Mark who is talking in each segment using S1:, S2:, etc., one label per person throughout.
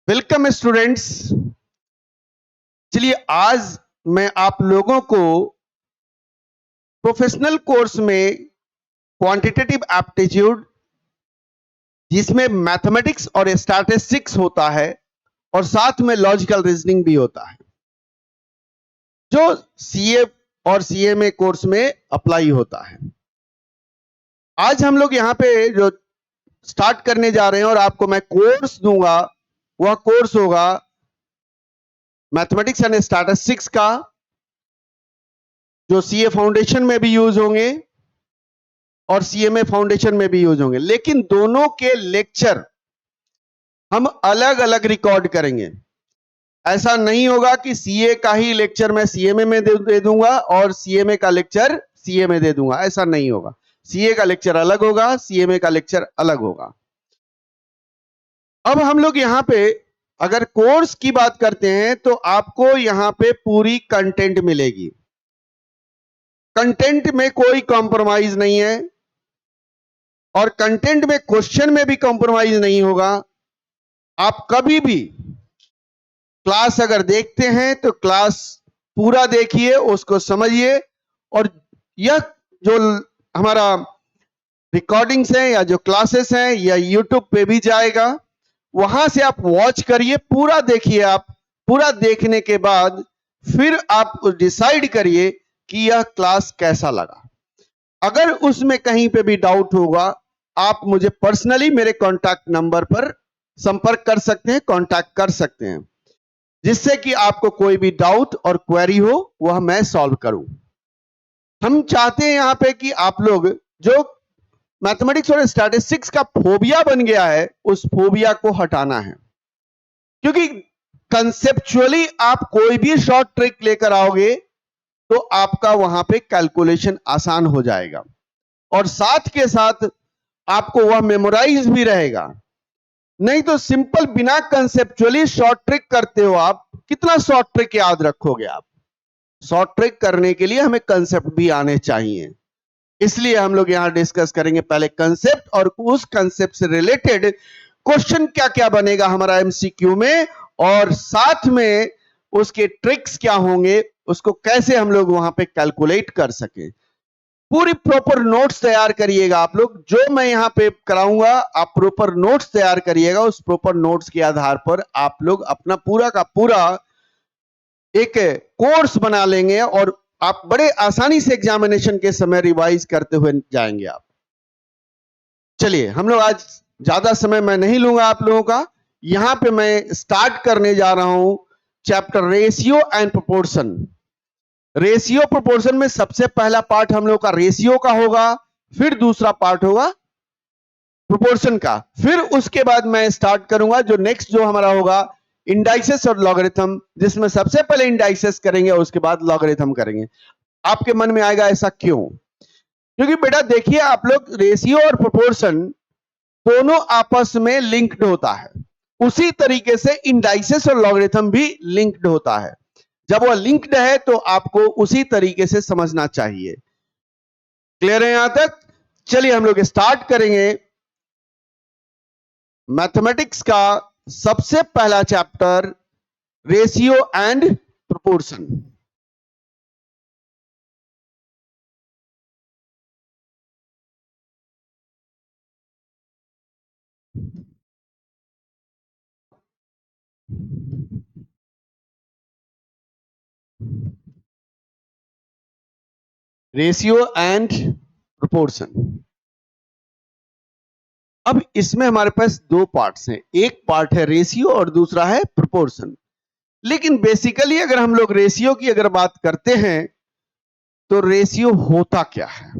S1: Welcome students. चलिए आज मैं आप लोगों को प्रोफेशनल कोर्स में क्वांटिटेटिव एप्टीट्यूड जिसमें मैथमेटिक्स और स्टैटिस्टिक्स होता है और साथ में लॉजिकल रीजनिंग भी होता है, जो सीए और सीएमए कोर्स में अप्लाई होता है। आज हम लोग यहाँ पे जो स्टार्ट करने जा रहे हैं और आपको मैं कोर्स दूंगा, वह कोर्स होगा मैथमेटिक्स एंड स्टैटिस्टिक्स का, जो सीए फाउंडेशन में भी यूज होंगे और सीएमए फाउंडेशन में भी यूज होंगे। लेकिन दोनों के लेक्चर हम अलग अलग रिकॉर्ड करेंगे। ऐसा नहीं होगा कि सीए का ही लेक्चर मैं सीएमए में दे दूंगा और सीएमए का लेक्चर सीए में दे दूंगा, ऐसा नहीं होगा। सीए का लेक्चर अलग होगा, सीएमए का लेक्चर अलग होगा। अब हम लोग यहाँ पे अगर कोर्स की बात करते हैं तो आपको यहाँ पे पूरी कंटेंट मिलेगी। कंटेंट में कोई कॉम्प्रोमाइज नहीं है और कंटेंट में क्वेश्चन में भी कॉम्प्रोमाइज नहीं होगा। आप कभी भी क्लास अगर देखते हैं तो क्लास पूरा देखिए, उसको समझिए, और यह जो हमारा रिकॉर्डिंग्स हैं या जो क्लासेस हैं या यूट्यूब पे भी जाएगा, वहां से आप वॉच करिए, पूरा देखिए। आप पूरा देखने के बाद फिर आप डिसाइड करिए कि यह क्लास कैसा लगा। अगर उसमें कहीं पे भी डाउट होगा, आप मुझे पर्सनली मेरे कॉन्टैक्ट नंबर पर संपर्क कर सकते हैं, कॉन्टैक्ट कर सकते हैं, जिससे कि आपको कोई भी डाउट और क्वेरी हो वह मैं सॉल्व करूं। हम चाहते हैं यहां पे कि आप लोग जो मैथमेटिक्स और स्टैटिस्टिक्स का फोबिया बन गया है, उस फोबिया को हटाना है। क्योंकि कंसेप्चुअली आप कोई भी शॉर्ट ट्रिक लेकर आओगे तो आपका वहां पे कैलकुलेशन आसान हो जाएगा और साथ के साथ आपको वह मेमोराइज भी रहेगा। नहीं तो सिंपल बिना कंसेप्चुअली शॉर्ट ट्रिक करते हो आप, कितना शॉर्ट ट्रिक याद रखोगे आप? शॉर्ट ट्रिक करने के लिए हमें कंसेप्ट भी आने चाहिए। इसलिए हम लोग यहां डिस्कस करेंगे पहले कंसेप्ट, और उस कंसेप्ट से रिलेटेड क्वेश्चन क्या क्या बनेगा हमारा एमसीक्यू में, और साथ में उसके ट्रिक्स क्या होंगे, उसको कैसे हम लोग वहां पे कैलकुलेट कर सके। पूरी प्रॉपर नोट्स तैयार करिएगा आप लोग। जो मैं यहां पे कराऊंगा आप प्रॉपर नोट्स तैयार करिएगा। उस प्रॉपर नोट्स के आधार पर आप लोग अपना पूरा का पूरा एक कोर्स बना लेंगे और आप बड़े आसानी से एग्जामिनेशन के समय रिवाइज करते हुए जाएंगे आप। चलिए हम लोग आज ज्यादा समय मैं नहीं लूंगा आप लोगों का। यहां पे मैं स्टार्ट करने जा रहा हूं chapter ratio and proportion. Ratio proportion में सबसे पहला पार्ट हम लोग का रेशियो का होगा, फिर दूसरा पार्ट होगा प्रोपोर्शन का, फिर उसके बाद मैं स्टार्ट करूंगा जो नेक्स्ट जो हमारा होगा इंडाइसेस और लॉगरिथम, जिसमें सबसे पहले इंडाइसेस करेंगे और उसके बाद लॉगरिथम करेंगे। आपके मन में आएगा ऐसा क्यों? क्योंकि बेटा देखिए, आप लोग रेशियो और प्रोपोर्शन दोनों आपस में लिंक्ड होता है, उसी तरीके से इंडाइसेस और लॉगरिथम भी लिंक्ड होता है। जब वह लिंक्ड है तो आपको उसी तरीके से समझना चाहिए। क्लियर है यहां तक? चलिए हम लोग स्टार्ट करेंगे मैथमेटिक्स का सबसे पहला chapter, ratio and proportion. Ratio and proportion. अब इसमें हमारे पास दो पार्ट्स हैं, एक पार्ट है रेशियो और दूसरा है प्रोपोर्शन। लेकिन बेसिकली अगर हम लोग रेशियो की अगर बात करते हैं तो रेशियो होता क्या है?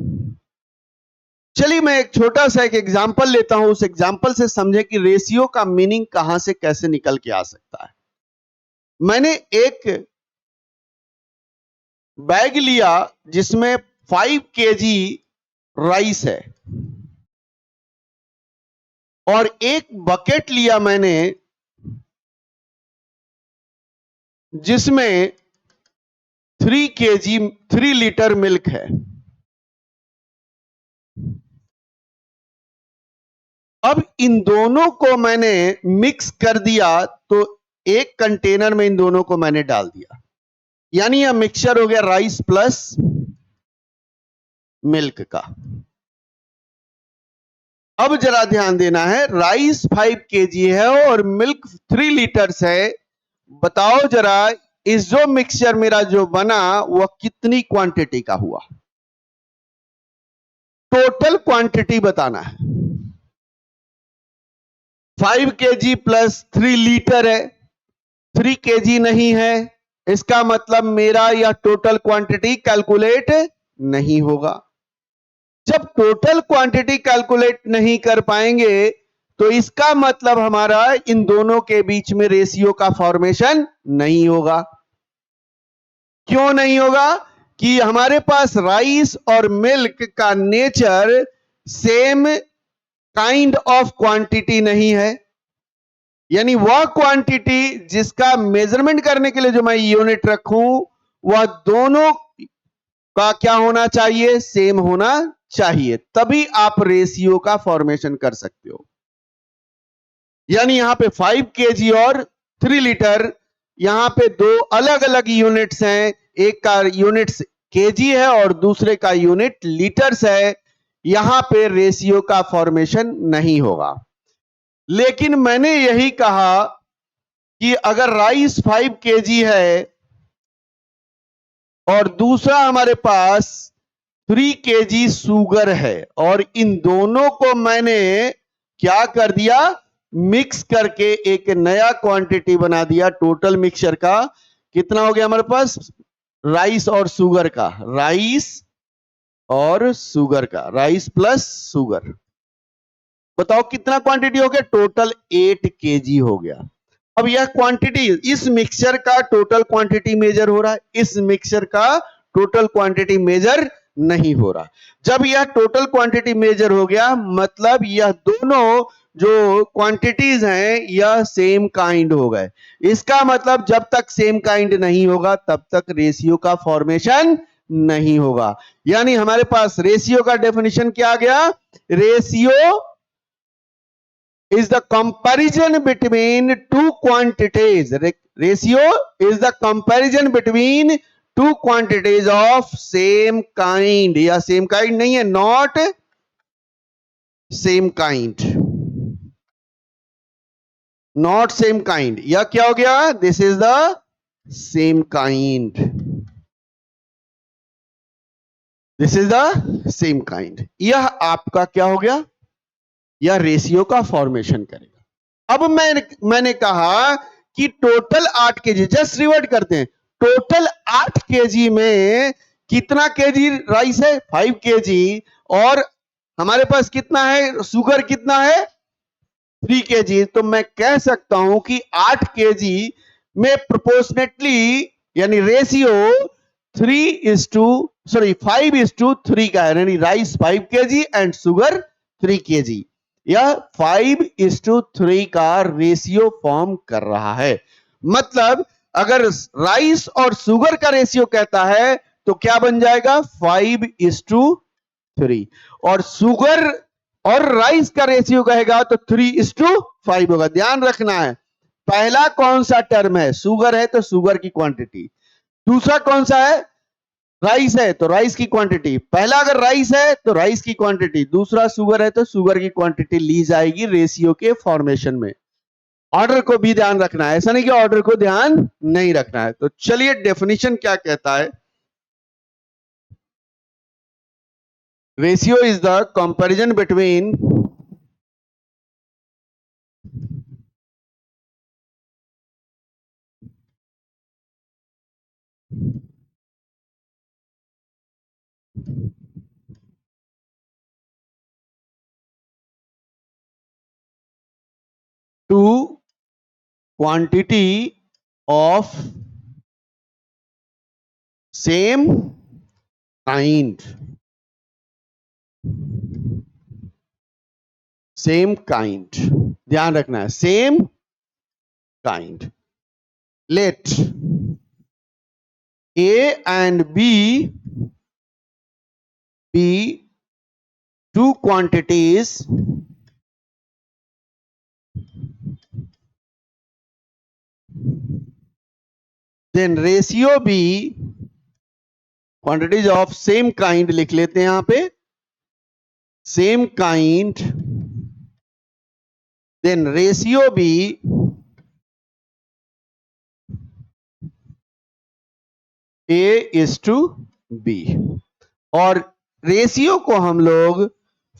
S1: चलिए मैं एक छोटा सा एक एग्जांपल लेता हूं, उस एग्जांपल से समझें कि रेशियो का मीनिंग कहां से कैसे निकल के आ सकता है। मैंने एक बैग लिया जिसमें 5 केजी राइस है, और एक बकेट लिया मैंने जिसमें 3 लीटर मिल्क है। अब इन दोनों को मैंने मिक्स कर दिया, तो एक कंटेनर में इन दोनों को मैंने डाल दिया, यानी यह मिक्सचर हो गया राइस प्लस मिल्क का। अब जरा ध्यान देना है, राइस 5 केजी है और मिल्क 3 लीटर्स है। बताओ जरा, इस जो मिक्सचर मेरा जो बना वह कितनी क्वांटिटी का हुआ? टोटल क्वांटिटी बताना है। 5 केजी प्लस 3 लीटर है, 3 केजी नहीं है, इसका मतलब मेरा यह टोटल क्वांटिटी कैलकुलेट नहीं होगा। जब टोटल क्वांटिटी कैलकुलेट नहीं कर पाएंगे तो इसका मतलब हमारा इन दोनों के बीच में रेशियो का फॉर्मेशन नहीं होगा। क्यों नहीं होगा? कि हमारे पास राइस और मिल्क का nature same kind of quantity नहीं है, यानी वह क्वांटिटी जिसका मेजरमेंट करने के लिए जो मैं यूनिट रखूं वह दोनों का क्या होना चाहिए? सेम होना चाहिए, तभी आप रेशियो का फॉर्मेशन कर सकते हो। यानी यहां पे 5 केजी और 3 लीटर, यहां पे दो अलग अलग यूनिट्स हैं, एक का यूनिट्स केजी है और दूसरे का यूनिट लीटर्स है, यहां पे रेशियो का फॉर्मेशन नहीं होगा। लेकिन मैंने यही कहा कि अगर राइस 5 केजी है और दूसरा हमारे पास 3 केजी शुगर है और इन दोनों को मैंने क्या कर दिया? मिक्स करके एक नया क्वांटिटी बना दिया। टोटल मिक्सचर का कितना हो गया हमारे पास? राइस और शुगर का, राइस और शुगर का, राइस प्लस शुगर। बताओ कितना क्वांटिटी हो गया? टोटल 8 केजी हो गया। अब यह क्वांटिटी, इस मिक्सचर का टोटल क्वांटिटी मेजर हो रहा है, इस मिक्सचर का टोटल क्वांटिटी मेजर नहीं हो रहा। जब यह टोटल क्वांटिटी मेजर हो गया, मतलब यह दोनों जो क्वांटिटीज हैं यह सेम काइंड हो गए। इसका मतलब जब तक सेम काइंड नहीं होगा तब तक रेशियो का फॉर्मेशन नहीं होगा। यानी हमारे पास रेशियो का डेफिनेशन क्या आ गया? Ratio is the comparison between two quantities. Ratio is the comparison between two quantities of same kind, या same kind नहीं है, not same kind, not same kind, या क्या हो गया? This is the same kind, this is the same kind। यह आपका क्या हो गया? यह रेशियो का फॉर्मेशन करेगा। अब मैंने कहा कि टोटल 8 केजी, जस्ट रिवर्ट करते हैं, टोटल 8 केजी में कितना केजी राइस है? 5 केजी, और हमारे पास कितना है? शुगर कितना है? 3 केजी। तो मैं कह सकता हूं कि 8 केजी में प्रोपोर्शनेटली, यानी रेशियो 5:3 का है, यानी rice 5 KG and sugar 3 KG. यह 5:3 का रेशियो फॉर्म कर रहा है। मतलब अगर राइस और शुगर का रेशियो कहता है तो क्या बन जाएगा? 5:3। और शुगर और राइस का रेशियो कहेगा तो 3:5 होगा। ध्यान रखना है, पहला कौन सा टर्म है? शुगर है तो शुगर की क्वांटिटी, दूसरा कौन सा है? राइस है तो राइस की क्वांटिटी। पहला अगर राइस है तो राइस की क्वांटिटी, दूसरा शुगर है तो शुगर की क्वांटिटी ली जाएगी रेशियो के फॉर्मेशन में। ऑर्डर को भी ध्यान रखना है, ऐसा नहीं कि ऑर्डर को ध्यान नहीं रखना है। तो चलिए डेफिनेशन क्या कहता है? Ratio is the comparison between two quantity of same kind, same kind, ध्यान रखना है, same kind। Let A and B be two quantities then ratio B quantities of same kind लिख लेते हैं यहां पे, same kind, then ratio B A:B, और ratio को हम लोग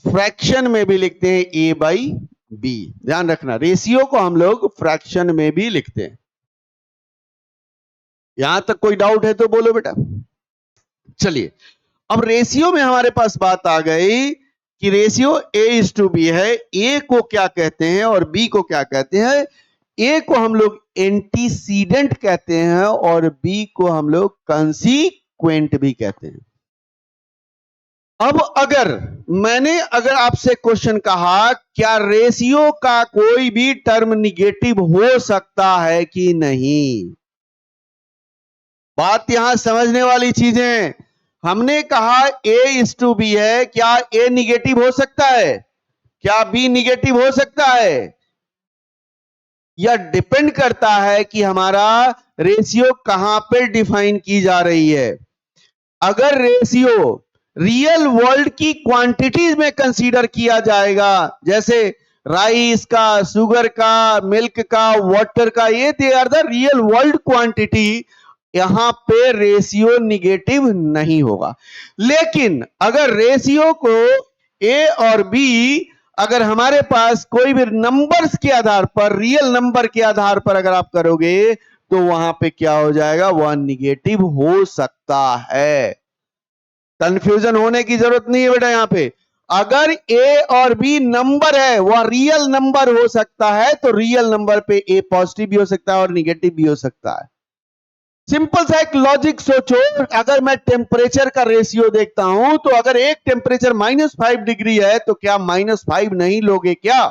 S1: फ्रैक्शन में भी लिखते हैं A/B। ध्यान रखना, रेशियो को हम लोग फ्रैक्शन में भी लिखते हैं। यहां तक कोई डाउट है तो बोलो बेटा। चलिए, अब रेशियो में हमारे पास बात आ गई कि रेशियो A:B है। ए को क्या कहते हैं और बी को क्या कहते हैं? ए को हम लोग एंटीसीडेंट कहते हैं और बी को हम लोग कंसीक्वेंट भी कहते हैं। अब अगर आपसे क्वेश्चन कहा क्या रेशियो का कोई भी टर्म निगेटिव हो सकता है कि नहीं, बात यहां समझने वाली चीजें। हमने कहा A:B है, क्या A निगेटिव हो सकता है? क्या B निगेटिव हो सकता है? यह डिपेंड करता है कि हमारा रेशियो कहां पे डिफाइन की जा रही है। अगर रेशियो रियल वर्ल्ड की क्वांटिटीज में कंसीडर किया जाएगा, जैसे राइस का, शुगर का, मिल्क का, वाटर का, ये they are the real world quantity, यहां पे रेशियो निगेटिव नहीं होगा। लेकिन अगर रेशियो को ए और बी, अगर हमारे पास कोई भी नंबर्स के आधार पर, रियल नंबर के आधार पर अगर आप करोगे तो वहां पे क्या हो जाएगा? वह निगेटिव हो सकता है। कंफ्यूजन होने की जरूरत नहीं है बेटा। यहां पे अगर ए और बी नंबर है, वह रियल नंबर हो सकता है, तो रियल नंबर पे ए पॉजिटिव भी हो सकता है और निगेटिव भी हो सकता है। सिंपल सा एक लॉजिक सोचो, अगर मैं टेम्परेचर का रेशियो देखता हूं तो अगर एक टेम्परेचर -5 डिग्री है तो क्या -5 नहीं लोगे? क्या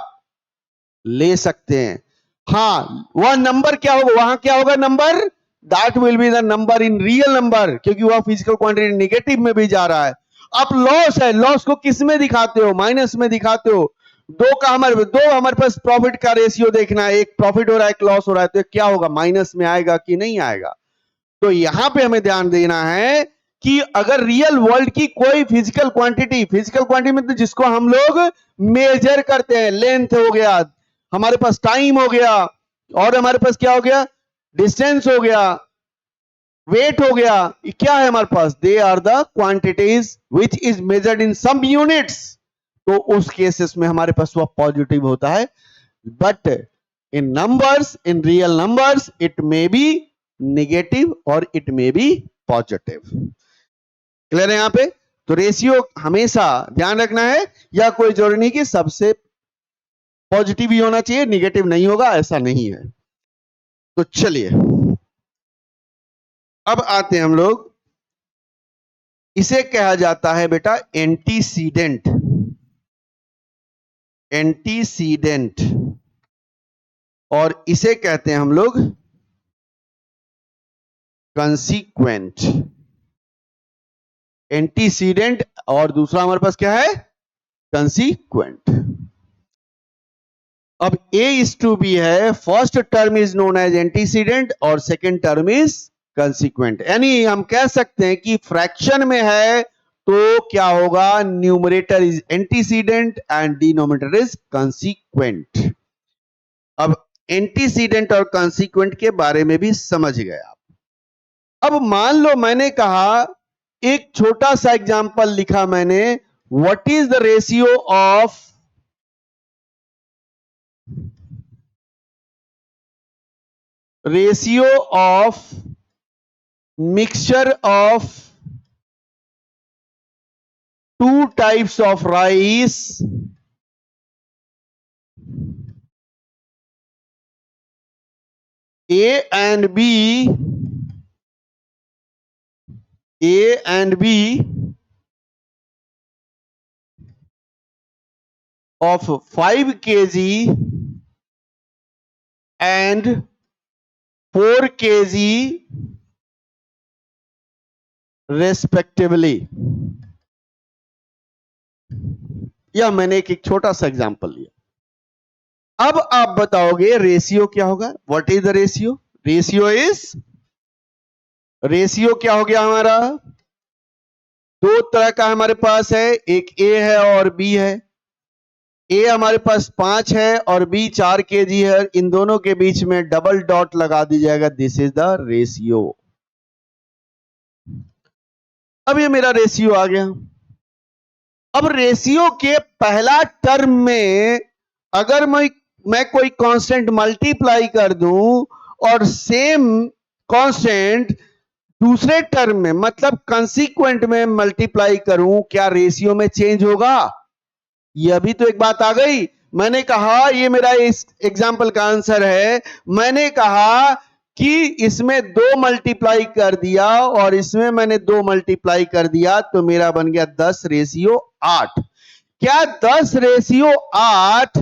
S1: ले सकते हैं। हाँ, वह नंबर क्या होगा? वहां क्या होगा number? That will be the number in real number, क्योंकि वह फिजिकल क्वांटिटी निगेटिव में भी जा रहा है। अब लॉस है, लॉस को किस में दिखाते हो? माइनस में दिखाते हो। हमारे पास प्रॉफिट का रेशियो देखना है, एक प्रॉफिट हो रहा है, एक लॉस हो रहा है, तो क्या होगा? माइनस में आएगा कि नहीं आएगा? तो यहां पे हमें ध्यान देना है कि अगर रियल वर्ल्ड की कोई फिजिकल क्वांटिटी में तो जिसको हम लोग मेजर करते हैं, लेंथ हो गया, हमारे पास टाइम हो गया, और हमारे पास क्या हो गया? डिस्टेंस हो गया, वेट हो गया, क्या है हमारे पास? They are the quantities which is measured in some units. तो उस केसेस में हमारे पास वह पॉजिटिव होता है। But in numbers, in real numbers, it may be negative और it may be positive. Clear है यहां पे? तो रेशियो हमेशा ध्यान रखना है, या कोई जरूरी नहीं कि सबसे पॉजिटिव ही होना चाहिए, निगेटिव नहीं होगा, ऐसा नहीं है। तो चलिए, अब आते हैं हम लोग, इसे कहा जाता है बेटा एंटीसीडेंट। एंटीसीडेंट, और इसे कहते हैं हम लोग कंसीक्वेंट। एंटीसीडेंट और दूसरा हमारे पास क्या है? कंसीक्वेंट। अब A:B है, first term is known as antecedent और सेकेंड टर्म इज कंसीक्वेंट। यानी हम कह सकते हैं कि फ्रैक्शन में है तो क्या होगा? Numerator is antecedent and denominator is consequent. अब एंटीसीडेंट और कंसीक्वेंट के बारे में भी समझ गए आप। अब मान लो मैंने कहा, एक छोटा सा एग्जांपल लिखा मैंने, what is the ratio of mixture of two types of rice A and B of 5 kg and 4 kg respectively। यह मैंने एक छोटा सा एग्जांपल लिया। अब आप बताओगे रेशियो क्या होगा? What is the ratio? Ratio is ratio क्या हो गया हमारा, दो तरह का हमारे पास है, एक ए है और बी है। ए हमारे पास 5 है और बी 4 kg है। इन दोनों के बीच में डबल डॉट लगा दीजिएगा, दिस इज द रेशियो। अब ये मेरा रेशियो आ गया। अब रेशियो के पहला टर्म में अगर मैं कोई कांस्टेंट मल्टीप्लाई कर दूं और सेम कांस्टेंट दूसरे टर्म में मतलब कंसीक्वेंट में मल्टीप्लाई करूं, क्या रेशियो में चेंज होगा? ये अभी तो एक बात आ गई। मैंने कहा, ये मेरा इस एग्जाम्पल का आंसर है, मैंने कहा कि इसमें 2 मल्टीप्लाई कर दिया और इसमें मैंने 2 मल्टीप्लाई कर दिया, तो मेरा बन गया 10:8। क्या 10:8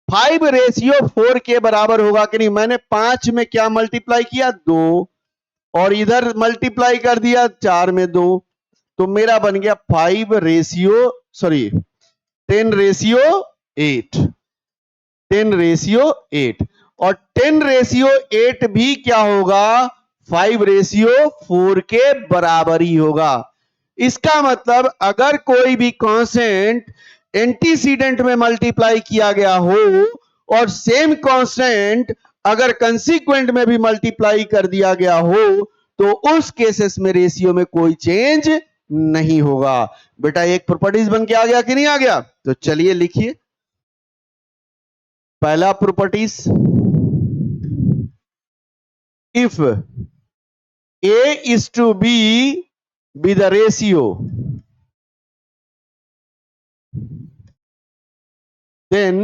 S1: 5:4 के बराबर होगा कि नहीं? मैंने 5 में क्या मल्टीप्लाई किया? 2, और इधर मल्टीप्लाई कर दिया 4 में 2, तो मेरा बन गया 10:8। 10:8 और 10:8 भी क्या होगा? 5:4 के बराबर ही होगा। इसका मतलब अगर कोई भी कांस्टेंट एंटीसीडेंट में मल्टीप्लाई किया गया हो और सेम कांस्टेंट अगर कंसीक्वेंट में भी मल्टीप्लाई कर दिया गया हो, तो उस केसेस में रेशियो में कोई चेंज नहीं होगा। बेटा एक प्रॉपर्टीज बन के आ गया कि नहीं आ गया? तो चलिए लिखिए पहला properties, if A is to B be the ratio, then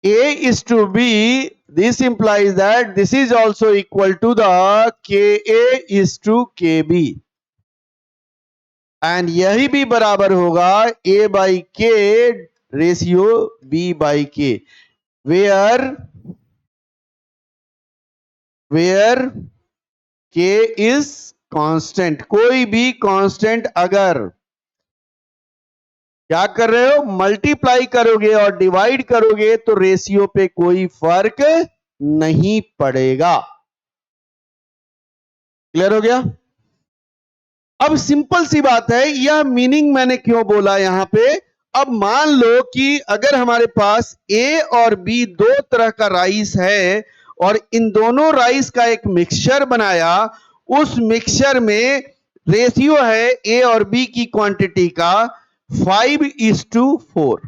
S1: A is to B, this implies that this is also equal to the KA is to KB, and यही भी बराबर होगा A by K ratio B by K, where K is constant। कोई भी constant अगर क्या कर रहे हो, मल्टीप्लाई करोगे और डिवाइड करोगे तो रेशियो पे कोई फर्क नहीं पड़ेगा। क्लियर हो गया? अब सिंपल सी बात है, यह मीनिंग मैंने क्यों बोला यहां पे। अब मान लो कि अगर हमारे पास ए और बी दो तरह का राइस है और इन दोनों राइस का एक मिक्सचर बनाया, उस मिक्सचर में रेशियो है ए और बी की क्वांटिटी का 5:4।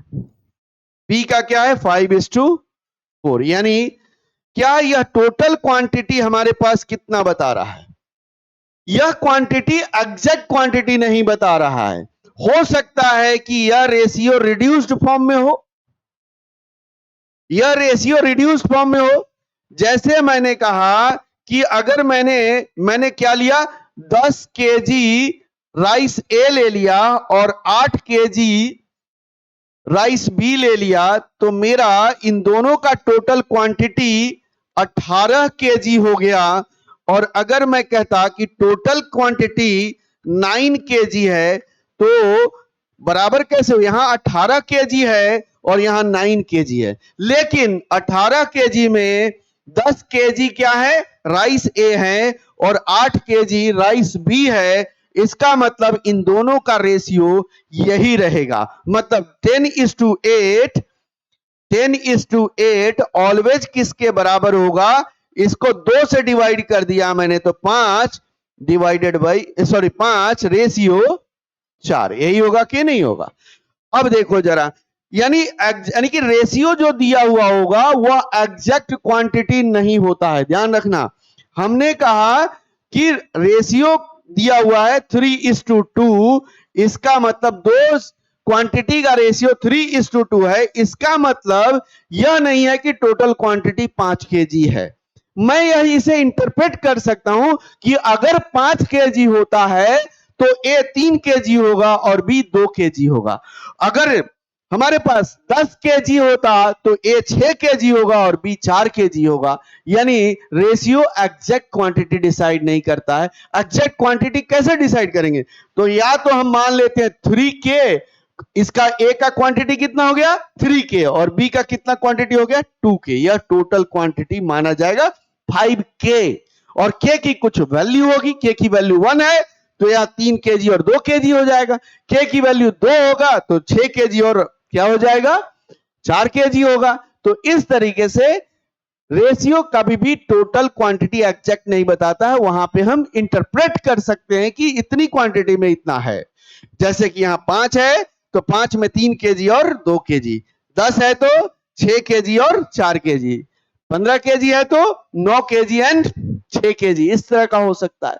S1: बी का क्या है? 5:4। यानी क्या यह टोटल क्वांटिटी हमारे पास कितना बता रहा है? यह क्वांटिटी एग्जैक्ट क्वांटिटी नहीं बता रहा है। हो सकता है कि यह रेशियो रिड्यूस्ड फॉर्म में हो, यह रेशियो रिड्यूस्ड फॉर्म में हो। जैसे मैंने कहा कि अगर मैंने क्या लिया, 10 kg राइस ए ले लिया और 8 kg राइस बी ले लिया, तो मेरा इन दोनों का टोटल क्वांटिटी 18 kg हो गया। और अगर मैं कहता कि टोटल क्वांटिटी 9 kg है, तो बराबर कैसे हो? यहां 18 kg है और यहां 9 kg है, लेकिन 18 kg में 10 kg क्या है? राइस ए है और 8 kg राइस बी है। इसका मतलब इन दोनों का रेशियो यही रहेगा, मतलब 10:8। 10:8 ऑलवेज किसके बराबर होगा? इसको 2 से डिवाइड कर दिया मैंने, तो 5 रेशियो 4, यही होगा कि नहीं होगा? अब देखो जरा, यानी कि रेशियो जो दिया हुआ होगा वह एग्जैक्ट क्वांटिटी नहीं होता है, ध्यान रखना। हमने कहा कि रेशियो दिया हुआ है 3:2, इसका मतलब दो क्वांटिटी का रेशियो 3:2 है। इसका मतलब यह नहीं है कि टोटल क्वांटिटी 5 kg है। मैं यही इसे इंटरप्रेट कर सकता हूं कि अगर 5 kg होता है तो ए 3 kg होगा और बी 2 kg होगा। अगर हमारे पास 10 kg होता तो ए 6 kg होगा और बी 4 kg होगा। यानी रेशियो एग्जैक्ट क्वांटिटी डिसाइड नहीं करता है। एग्जैक्ट क्वांटिटी कैसे डिसाइड करेंगे? तो या तो हम मान लेते हैं 3k, इसका ए का क्वांटिटी कितना हो गया? 3k, और बी का कितना क्वांटिटी हो गया? 2k। यह टोटल क्वांटिटी माना जाएगा 5k। और के की कुछ वैल्यू होगी, के की वैल्यू 1 है तो यहाँ 3 kg और 2 kg हो जाएगा, के की वैल्यू 2 होगा तो 6 kg और क्या हो जाएगा 4 kg होगा। तो इस तरीके से रेशियो कभी भी टोटल क्वांटिटी एग्जैक्ट नहीं बताता है, वहां पे हम इंटरप्रेट कर सकते हैं कि इतनी क्वांटिटी में इतना है। जैसे कि यहाँ 5 है तो 5 में 3 kg और 2 kg, 10 है तो 6 kg और 4 kg, 15 kg है तो 9 kg एंड 6 kg, इस तरह का हो सकता है।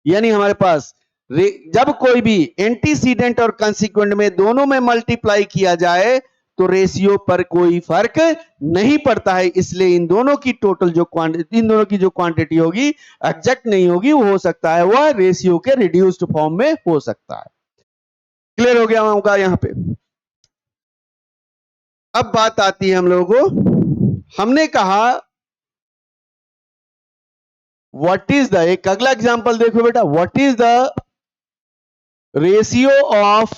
S1: यानी हमारे पास जब कोई भी एंटीसीडेंट और कंसीक्वेंट में दोनों में मल्टीप्लाई किया जाए तो रेशियो पर कोई फर्क नहीं पड़ता है, इसलिए इन दोनों की टोटल जो क्वांटिटी, इन दोनों की जो क्वांटिटी होगी एग्जैक्ट नहीं होगी, वो हो सकता है वह रेशियो के रिड्यूस्ड फॉर्म में हो सकता है। क्लियर हो गया होगा यहां पे। अब बात आती है हम लोगों को, हमने कहा व्हाट इज द, एक अगला एग्जांपल देखो बेटा, what is the ratio of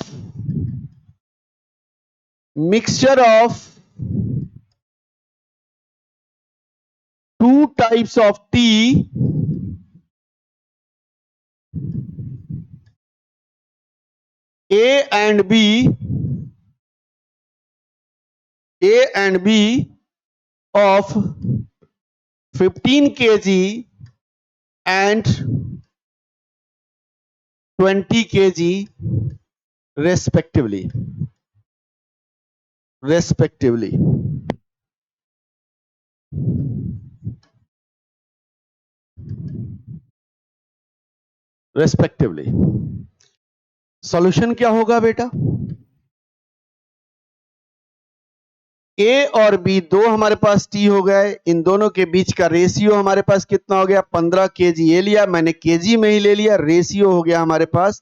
S1: mixture of two types of tea A and B of 15 kg and 20 kg respectively. Solution क्या होगा बेटा, ए और बी दो हमारे पास टी हो गए, इन दोनों के बीच का रेशियो हमारे पास कितना हो गया 15 kg, ये लिया मैंने केजी में ही ले लिया, रेशियो हो गया हमारे पास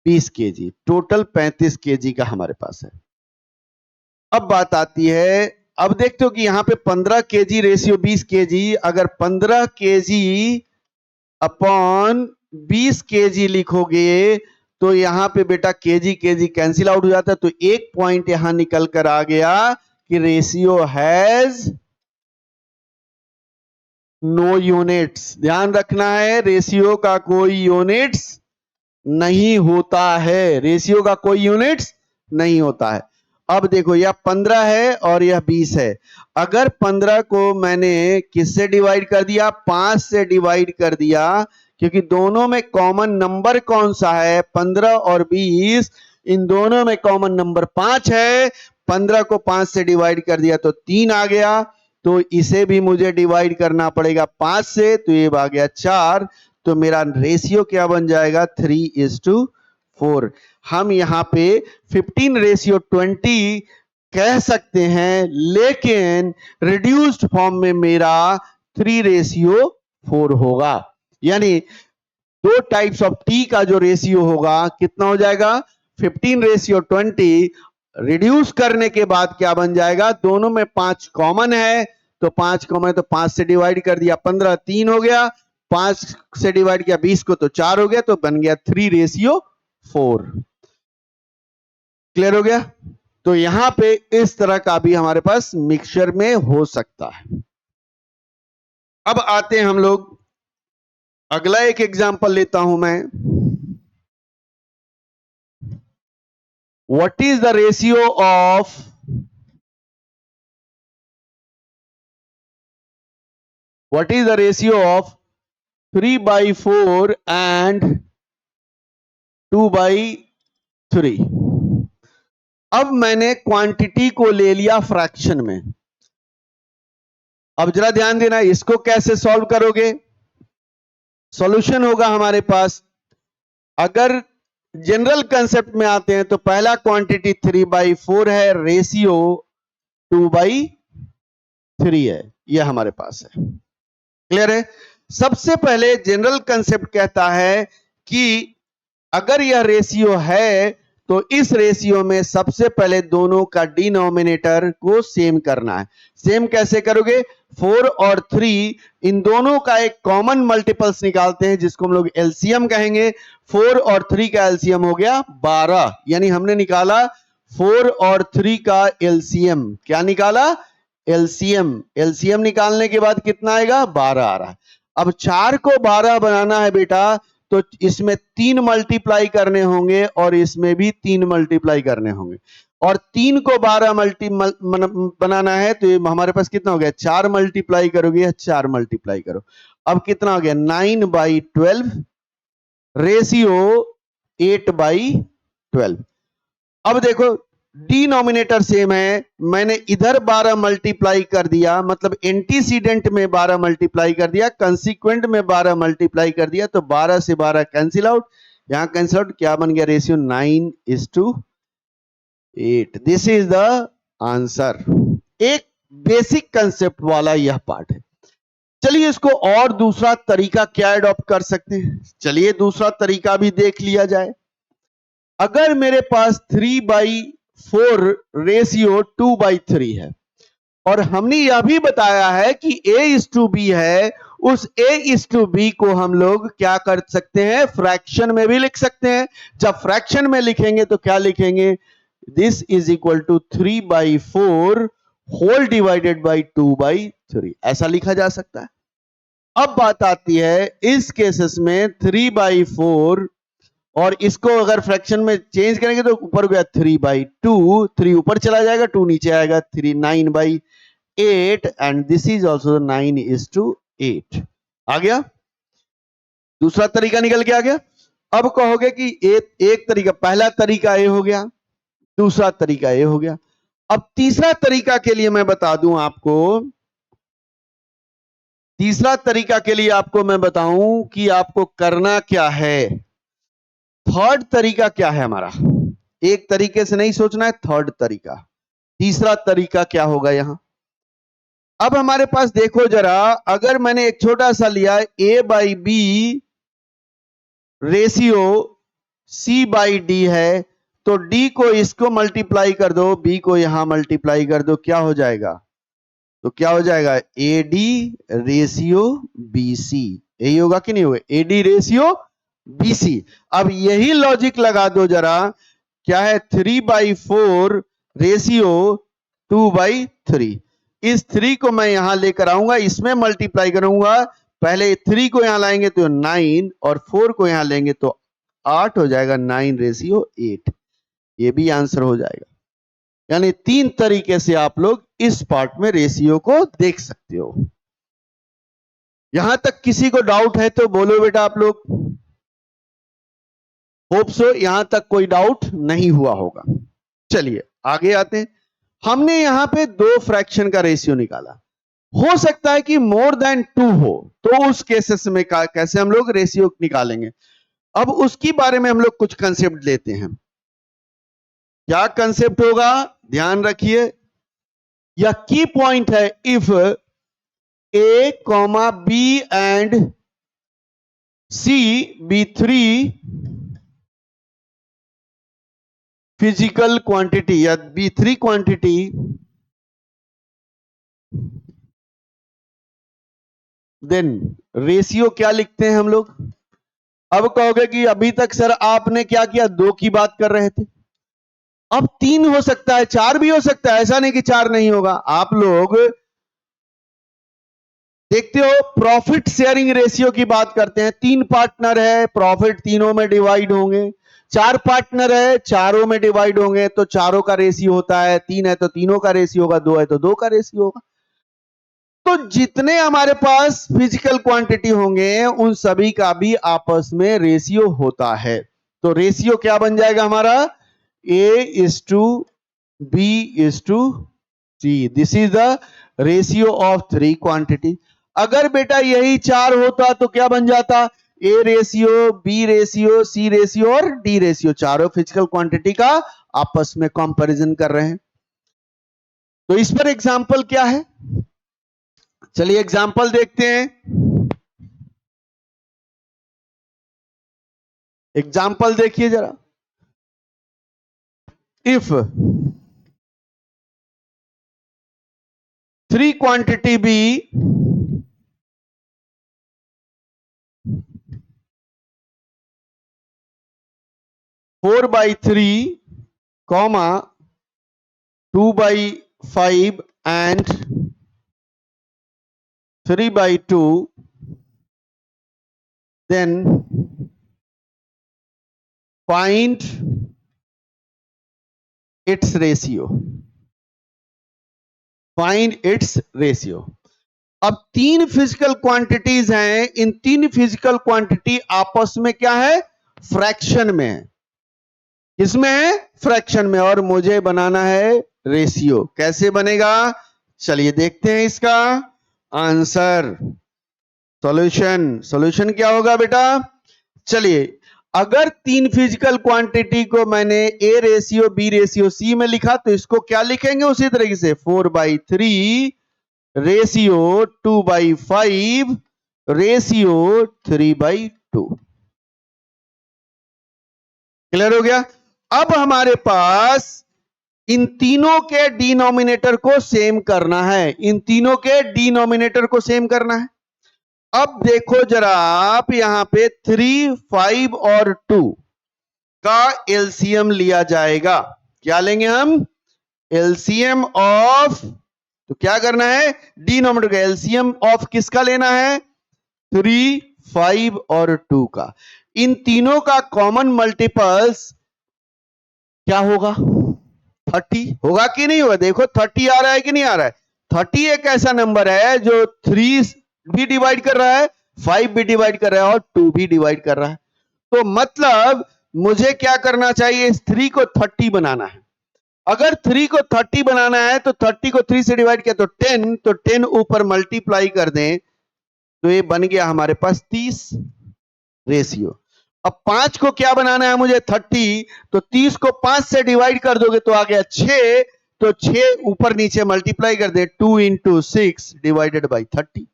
S1: 20 kg, टोटल 35 kg का हमारे पास है। अब बात आती है, अब देखते हो कि यहां पे 15 kg रेशियो 20 kg, अगर 15 kg अपॉन 20 kg लिखोगे तो यहां पे बेटा केजी केजी कैंसिल आउट हो जाता है, तो एक पॉइंट यहां निकल कर आ गया कि रेशियो हैज नो यूनिट्स। ध्यान रखना है, रेशियो का कोई यूनिट्स नहीं होता है, रेशियो का कोई यूनिट्स नहीं होता है। अब देखो यह 15 है और यह 20 है, अगर 15 को मैंने किससे डिवाइड कर दिया 5 से डिवाइड कर दिया, क्योंकि दोनों में कॉमन नंबर कौन सा है 15 और 20, इन दोनों में कॉमन नंबर 5 है, 15 को 5 से डिवाइड कर दिया तो 3 आ गया, तो इसे भी मुझे डिवाइड करना पड़ेगा 5 से, तो ये आ गया 4, तो मेरा रेशियो क्या बन जाएगा 3:4। हम यहां पे 15:20 कह सकते हैं, लेकिन रिड्यूस्ड फॉर्म में मेरा 3:4 होगा। यानी दो टाइप्स ऑफ टी का जो रेशियो होगा कितना हो जाएगा 15:20, रिड्यूस करने के बाद क्या बन जाएगा, दोनों में 5 कॉमन है, तो 5 कॉमन है तो 5 से डिवाइड कर दिया 15 3 हो गया, 5 से डिवाइड किया 20 को तो 4 हो गया, तो बन गया 3:4। क्लियर हो गया। तो यहां पे इस तरह का भी हमारे पास मिक्सचर में हो सकता है। अब आते हैं हम लोग, अगला एक एग्जांपल लेता हूं मैं, what is the ratio of what is the ratio of 3/4 and 2/3? अब मैंने क्वांटिटी को ले लिया फ्रैक्शन में। अब जरा ध्यान देना, इसको कैसे सॉल्व करोगे, सॉल्यूशन होगा हमारे पास, अगर जनरल कंसेप्ट में आते हैं तो पहला क्वांटिटी 3/4 है, रेशियो 2/3 है, यह हमारे पास है। क्लियर है। सबसे पहले जनरल कंसेप्ट कहता है कि अगर यह रेशियो है तो इस रेशियो में सबसे पहले दोनों का डिनोमिनेटर को सेम करना है। सेम कैसे करोगे, 4 और 3 इन दोनों का एक कॉमन मल्टीपल्स निकालते हैं जिसको हम लोग एलसीएम कहेंगे। 4 और 3 का एलसीएम हो गया 12, यानी हमने निकाला 4 और 3 का एलसीएम। क्या निकाला, एलसीएम। एलसीएम निकालने के बाद कितना आएगा 12 आ रहा है। अब 4 को 12 बनाना है बेटा, तो इसमें 3 मल्टीप्लाई करने होंगे और इसमें भी 3 मल्टीप्लाई करने होंगे, और 3 को 12 बनाना है तो हमारे पास कितना हो गया, 4 मल्टीप्लाई करोगे या 4 मल्टीप्लाई करो, अब कितना हो गया 9/12 रेशियो 8/12। अब देखो डिनोमिनेटर सेम है, मैंने इधर 12 मल्टीप्लाई कर दिया, मतलब एंटीसीडेंट में 12 मल्टीप्लाई कर दिया, कंसीक्वेंट में 12 मल्टीप्लाई कर दिया, तो 12 से 12 कैंसिल आउट, यहां कैंसिल आउट, क्या बन गया ratio 9:8। This is the answer. एक बेसिक कंसेप्ट वाला यह पार्ट है। चलिए इसको और दूसरा तरीका क्या एडॉप्ट कर सकते हैं, चलिए दूसरा तरीका भी देख लिया जाए। अगर मेरे पास 3/4 रेशियो 2/3 है और हमने यह भी बताया है कि A:B है, उस A:B को हम लोग क्या कर सकते हैं, फ्रैक्शन में भी लिख सकते हैं। जब फ्रैक्शन में लिखेंगे तो क्या लिखेंगे, this is equal to 3/4 whole divided by 2/3, ऐसा लिखा जा सकता है। अब बात आती है इस केसेस में 3/4 और इसको अगर फ्रैक्शन में चेंज करेंगे तो ऊपर गया 3/2, 3 ऊपर चला जाएगा, 2 नीचे आएगा, 9/8 एंड दिस इज ऑल्सो 9:8 आ गया। दूसरा तरीका निकल के आ गया। अब कहोगे कि एक तरीका, पहला तरीका ये हो गया, दूसरा तरीका ये हो गया। अब तीसरा तरीका के लिए मैं बता दूं आपको, तीसरा तरीका के लिए आपको मैं बताऊं कि आपको करना क्या है। थर्ड तरीका क्या है हमारा, एक तरीके से नहीं सोचना है, थर्ड तरीका, तीसरा तरीका क्या होगा यहां। अब हमारे पास देखो जरा, अगर मैंने एक छोटा सा लिया A/B रेशियो C/D है, तो D को इसको मल्टीप्लाई कर दो, B को यहां मल्टीप्लाई कर दो, क्या हो जाएगा, तो क्या हो जाएगा AD रेशियो BC, यही होगा कि नहीं होगा, AD रेशियो BC। अब यही लॉजिक लगा दो जरा, क्या है 3/4 रेशियो 2/3, इस 3 को मैं यहां लेकर आऊंगा, इसमें मल्टीप्लाई करूंगा, पहले 3 को यहां लाएंगे तो 9 और 4 को यहां लेंगे तो 8 हो जाएगा, 9/8, ये भी आंसर हो जाएगा। यानी 3 तरीके से आप लोग इस पार्ट में रेशियो को देख सकते हो। यहां तक किसी को डाउट है तो बोलो बेटा आप लोग, होप सो यहां तक कोई डाउट नहीं हुआ होगा। चलिए आगे आते हैं। हमने यहां पे 2 फ्रैक्शन का रेशियो निकाला, हो सकता है कि मोर देन 2 हो, तो उस केसेस में कैसे हम लोग रेशियो निकालेंगे। अब उसकी बारे में हम लोग कुछ कंसेप्ट लेते हैं। क्या कंसेप्ट होगा, ध्यान रखिए, यह की पॉइंट है। If A, B and C be 3 physical quantity या B3 क्वांटिटी, देन रेशियो क्या लिखते हैं हम लोग। अब कहोगे कि अभी तक सर आपने क्या किया, 2 की बात कर रहे थे, अब 3 हो सकता है, 4 भी हो सकता है, ऐसा नहीं कि 4 नहीं होगा। आप लोग देखते हो प्रॉफिट शेयरिंग रेशियो की बात करते हैं, 3 पार्टनर है, प्रॉफिट तीनों में डिवाइड होंगे, 4 पार्टनर है, चारों में डिवाइड होंगे, तो चारों का रेशियो होता है, 3 है तो तीनों का रेशियो होगा, 2 है तो 2 का रेशियो होगा। तो जितने हमारे पास फिजिकल क्वांटिटी होंगे उन सभी का भी आपस में रेशियो होता है। तो रेशियो क्या बन जाएगा हमारा, A:B:C, this is the ratio of 3 quantity. अगर बेटा यही 4 होता तो क्या बन जाता, A ratio, B ratio, C ratio और D रेशियो, चारों फिजिकल क्वांटिटी का आपस में कंपैरिजन कर रहे हैं। तो इस पर एग्जांपल क्या है, चलिए एग्जांपल देखते हैं। एग्जांपल देखिए जरा, if 3 quantity B 4/3, 2/5 and 3/2, then find its ratio. Find its ratio. अब तीन फिजिकल क्वांटिटीज हैं, इन तीन फिजिकल क्वांटिटी आपस में क्या है? फ्रैक्शन में है। किसमें है? फ्रैक्शन में। और मुझे बनाना है रेशियो। कैसे बनेगा? चलिए देखते हैं इसका आंसर। सॉल्यूशन क्या होगा बेटा? चलिए, अगर तीन फिजिकल क्वांटिटी को मैंने A ratio B ratio C में लिखा, तो इसको क्या लिखेंगे? उसी तरीके से 4/3 रेशियो 2/5 रेशियो 3/2। क्लियर हो गया? अब हमारे पास इन तीनों के डिनोमिनेटर को सेम करना है। इन तीनों के डिनोमिनेटर को सेम करना है। अब देखो जरा आप, यहां पे 3, 5 और 2 का एलसीएम लिया जाएगा। क्या लेंगे हम? एलसीएम ऑफ, तो क्या करना है? डिनोमिनेटर का एलसीएम ऑफ किसका लेना है? 3, 5 और 2 का। इन तीनों का कॉमन मल्टीपल्स क्या होगा? 30 होगा कि नहीं होगा? देखो 30 आ रहा है कि नहीं आ रहा है? 30 एक ऐसा नंबर है जो 3 भी डिवाइड कर रहा है, 5 भी डिवाइड कर रहा है और 2 भी डिवाइड कर रहा है। तो मतलब मुझे क्या करना चाहिए? इस 3 को 30 बनाना है। अगर 3 को 30 बनाना है तो 30 को 3 से डिवाइड किया तो 10, तो 10 ऊपर मल्टीप्लाई कर दें तो ये बन गया हमारे पास 30 रेशियो। अब 5 को क्या बनाना है मुझे? 30, तो 30 को 5 से डिवाइड कर दोगे तो आ गया 6, तो 6 ऊपर नीचे मल्टीप्लाई कर दे, 2 × 6 डिवाइडेड बाई 30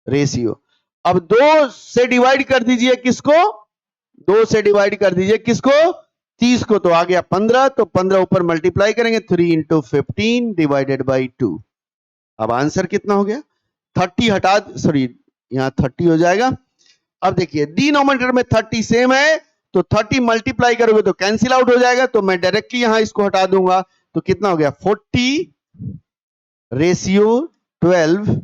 S1: रेशियो। अब 2 से डिवाइड कर दीजिए किसको? 2 से डिवाइड कर दीजिए किसको? 30 को, तो आ गया 15, तो 15 ऊपर मल्टीप्लाई करेंगे 3 × 15 डिवाइडेड बाई 2। अब आंसर कितना हो गया? 30 हटा, सॉरी यहां 30 हो जाएगा। अब देखिए डिनोमिनेटर में 30 सेम है, तो 30 मल्टीप्लाई करोगे तो कैंसिल आउट हो जाएगा, तो मैं डायरेक्टली यहां इसको हटा दूंगा। तो कितना हो गया? 40 ratio 12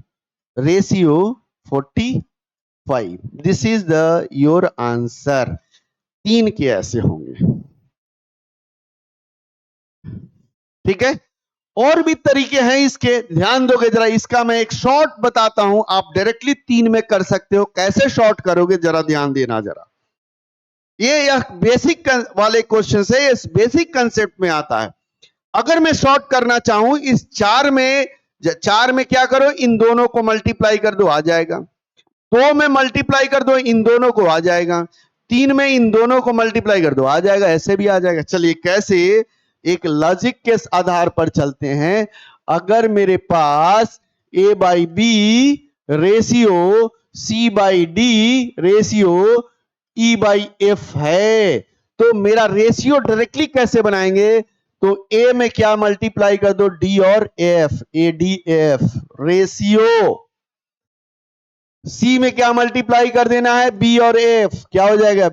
S1: ratio 45। This is the your answer. 3 के ऐसे होंगे। ठीक है, और भी तरीके हैं इसके, ध्यान दोगे जरा। इसका मैं एक शॉर्ट बताता हूं, आप डायरेक्टली 3 में कर सकते हो। कैसे शॉर्ट करोगे जरा ध्यान देना जरा। ये बेसिक वाले क्वेश्चन से, ये बेसिक कंसेप्ट में आता है। अगर मैं शॉर्ट करना चाहूं, इस 4 में क्या करो? इन दोनों को मल्टीप्लाई कर दो, आ जाएगा। 2 में मल्टीप्लाई कर दो, इन दोनों को, आ जाएगा। 3 में इन दोनों को मल्टीप्लाई कर दो, आ जाएगा। ऐसे भी आ जाएगा। चलिए कैसे, एक लॉजिक के आधार पर चलते हैं। अगर मेरे पास A/B ratio C/D ratio E/F है, तो मेरा रेशियो डायरेक्टली कैसे बनाएंगे? तो A में क्या मल्टीप्लाई कर दो? D और F, ADF रेशियो। C में क्या मल्टीप्लाई कर देना है? B और F। क्या हो जाएगा?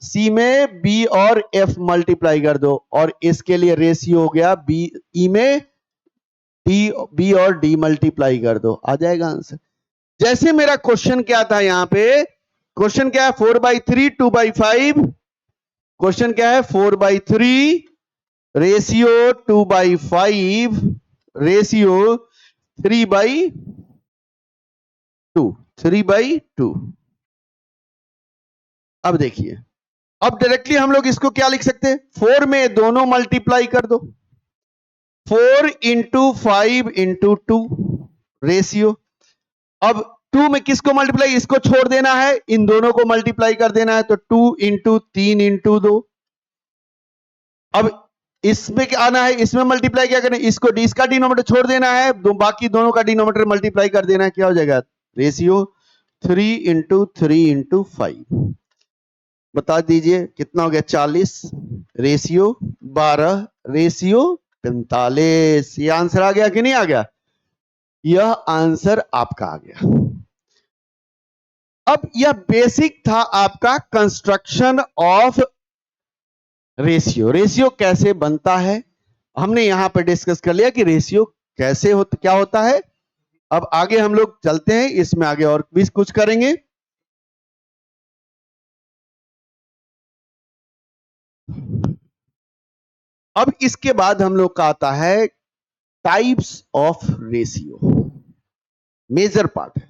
S1: C में B और F मल्टीप्लाई कर दो, और इसके लिए रेशियो हो गया E में B और D मल्टीप्लाई कर दो, आ जाएगा आंसर। जैसे मेरा क्वेश्चन क्या था यहां पे? क्वेश्चन क्या है? 4/3 2/5। क्वेश्चन क्या है? 4/3 रेशियो 2/5 रेशियो 3/2। अब देखिए, अब डायरेक्टली हम लोग इसको क्या लिख सकते हैं? 4 में दोनों मल्टीप्लाई कर दो, 4 × 5 × 2 रेशियो। अब 2 में किसको मल्टीप्लाई? इसको छोड़ देना है, इन दोनों को मल्टीप्लाई कर देना है, तो 2 × 3 × 2। अब इसमें क्या आना है? इसमें मल्टीप्लाई क्या करना है? इसको इसका डिनोमिनेटर छोड़ देना है, बाकी दोनों का डिनोमिनेटर मल्टीप्लाई कर देना है। क्या हो जाएगा? रेशियो 3 × 3 × 5। बता दीजिए कितना हो गया? 40 रेशियो 12 रेशियो 45। ये आंसर आ गया कि नहीं आ गया? यह आंसर आपका आ गया। अब यह बेसिक था आपका कंस्ट्रक्शन ऑफ रेशियो। रेशियो कैसे बनता है हमने यहां पर डिस्कस कर लिया कि रेशियो कैसे होता, क्या होता है। अब आगे हम लोग चलते हैं, इसमें आगे और भी कुछ करेंगे। अब इसके बाद हम लोग का आता है types of ratio, major part है।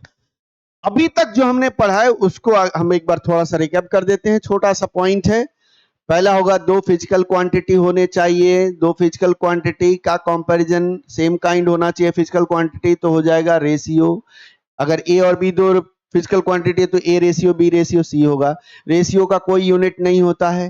S1: अभी तक जो हमने पढ़ा है उसको हम एक बार थोड़ा सा रिकैप कर देते हैं। छोटा सा पॉइंट है, पहला होगा दो फिजिकल क्वांटिटी होने चाहिए, दो फिजिकल क्वांटिटी का कंपैरिजन सेम काइंड होना चाहिए फिजिकल क्वांटिटी, तो हो जाएगा रेशियो। अगर ए और बी दो फिजिकल क्वांटिटी है तो A ratio B ratio C होगा। रेशियो का कोई यूनिट नहीं होता है।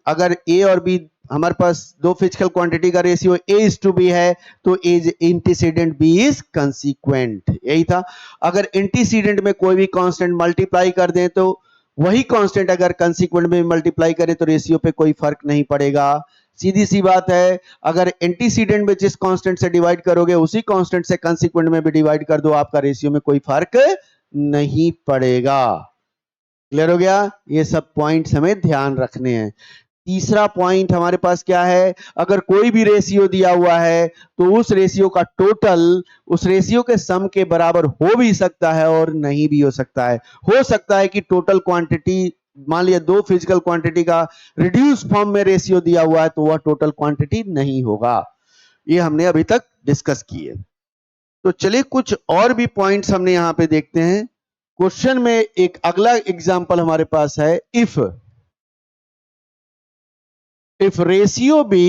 S1: अगर ए और बी हमारे पास दो फिजिकल क्वांटिटी का ratio A is to B है तो A is antecedent, B is consequent, यही था। अगर एंटीसीडेंट में कोई भी कांस्टेंट मल्टीप्लाई कर दें तो वही कांस्टेंट अगर कंसीक्वेंट में मल्टीप्लाई करें तो रेशियो पे कोई फर्क नहीं पड़ेगा। सीधी सी बात है, अगर एंटीसीडेंट में जिस कांस्टेंट से डिवाइड करोगे उसी कांस्टेंट से कंसीक्वेंट में भी डिवाइड कर दो, आपका रेशियो में कोई फर्क नहीं पड़ेगा। क्लियर हो गया? ये सब पॉइंट्स हमें ध्यान रखने हैं। तीसरा पॉइंट हमारे पास क्या है, अगर कोई भी रेशियो दिया हुआ है तो उस रेशियो का टोटल उस रेशियो के सम के बराबर हो भी सकता है और नहीं भी हो सकता है। हो सकता है कि टोटल क्वांटिटी, मान लिया दो फिजिकल क्वांटिटी का रिड्यूस फॉर्म में रेशियो दिया हुआ है तो वह टोटल क्वांटिटी नहीं होगा। ये हमने अभी तक डिस्कस किए। तो चलिए कुछ और भी पॉइंट्स हमने यहां पे देखते हैं। क्वेश्चन में एक अगला एग्जांपल हमारे पास है, if ratio be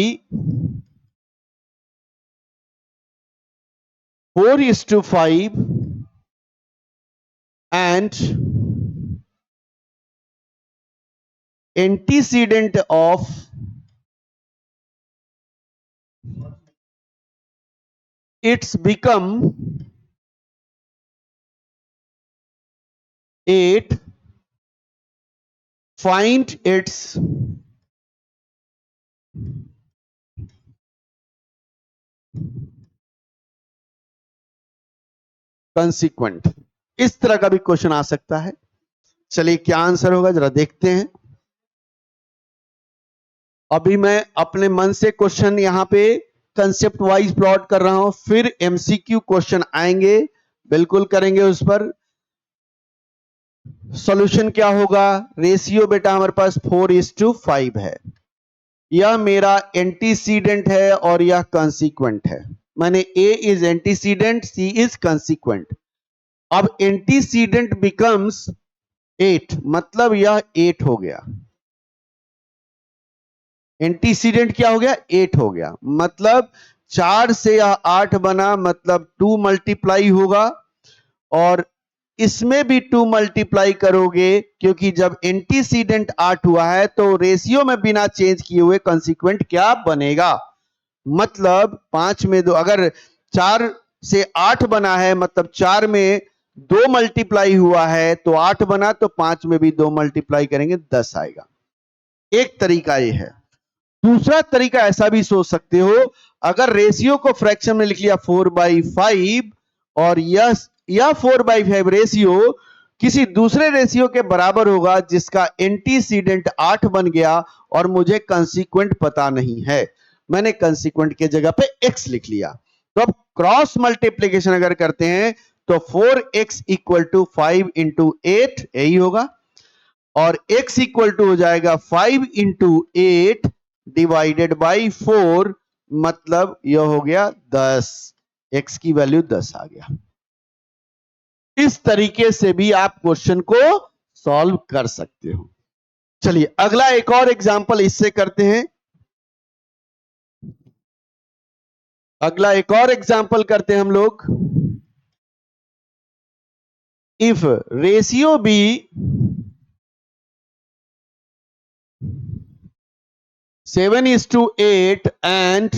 S1: 4:5 and antecedent of it's become 8, find its कंसीक्वेंट। इस तरह का भी क्वेश्चन आ सकता है। चलिए क्या आंसर होगा जरा देखते हैं। अभी मैं अपने मन से क्वेश्चन यहां पे कंसेप्ट वाइज प्लॉट कर रहा हूं, फिर एमसीक्यू क्वेश्चन आएंगे, बिल्कुल करेंगे उस पर। सॉल्यूशन क्या होगा, रेशियो बेटा हमारे पास 4:5 है। यह मेरा एंटीसीडेंट है और यह कंसीक्वेंट है। माने ए is antecedent, C is consequent. अब एंटीसीडेंट बिकम्स 8, मतलब यह 8 हो गया। एंटीसीडेंट क्या हो गया, 8 हो गया। मतलब 4 से यह 8 बना, मतलब 2 मल्टीप्लाई होगा। और इसमें भी 2 मल्टीप्लाई करोगे, क्योंकि जब एंटीसीडेंट 8 हुआ है तो रेशियो में बिना चेंज किए हुए कंसीक्वेंट क्या बनेगा। मतलब 5 में 2, अगर 4 से 8 बना है मतलब 4 में 2 मल्टीप्लाई हुआ है तो 8 बना, तो 5 में भी 2 मल्टीप्लाई करेंगे 10 आएगा। एक तरीका ये है। दूसरा तरीका ऐसा भी सोच सकते हो, अगर रेशियो को फ्रैक्शन में लिख लिया 4/5 और यह 4/5 रेशियो किसी दूसरे रेशियो के बराबर होगा जिसका एंटीसीडेंट 8 बन गया और मुझे कंसीक्वेंट पता नहीं है, मैंने कंसीक्वेंट के जगह पे x लिख लिया। तो अब क्रॉस मल्टीप्लीकेशन अगर करते हैं तो 4x = 5 × 8 यही होगा, और x = हो जाएगा 5 × 8 डिवाइडेड बाई 4, मतलब यह हो गया 10। x की वैल्यू 10 आ गया। इस तरीके से भी आप क्वेश्चन को सॉल्व कर सकते हो। चलिए अगला एक और एग्जांपल इससे करते हैं। अगला एक और एग्जांपल करते हैं हम लोग। If ratio B 7:8 and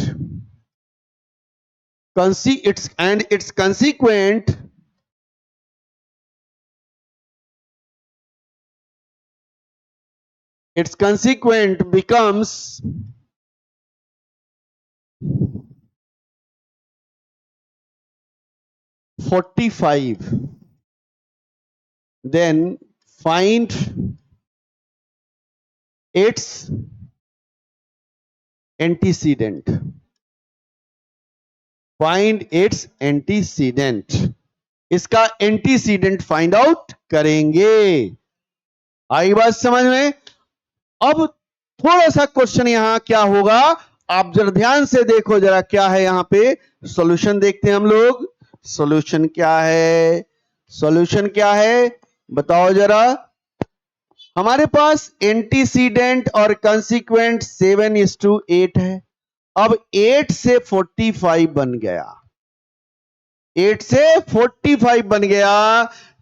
S1: its consequent becomes 45, then find its antecedent. Find its antecedent. इसका एंटीसीडेंट फाइंड आउट करेंगे। आई बात समझ में? अब थोड़ा सा क्वेश्चन यहां क्या होगा, आप जरा ध्यान से देखो जरा क्या है यहां पे। सॉल्यूशन देखते हैं हम लोग। सॉल्यूशन क्या है? सॉल्यूशन क्या है बताओ जरा। हमारे पास एंटीसीडेंट और कंसीक्वेंट 7:8 है। अब 8 से 45 बन गया। 8 से 45 बन गया।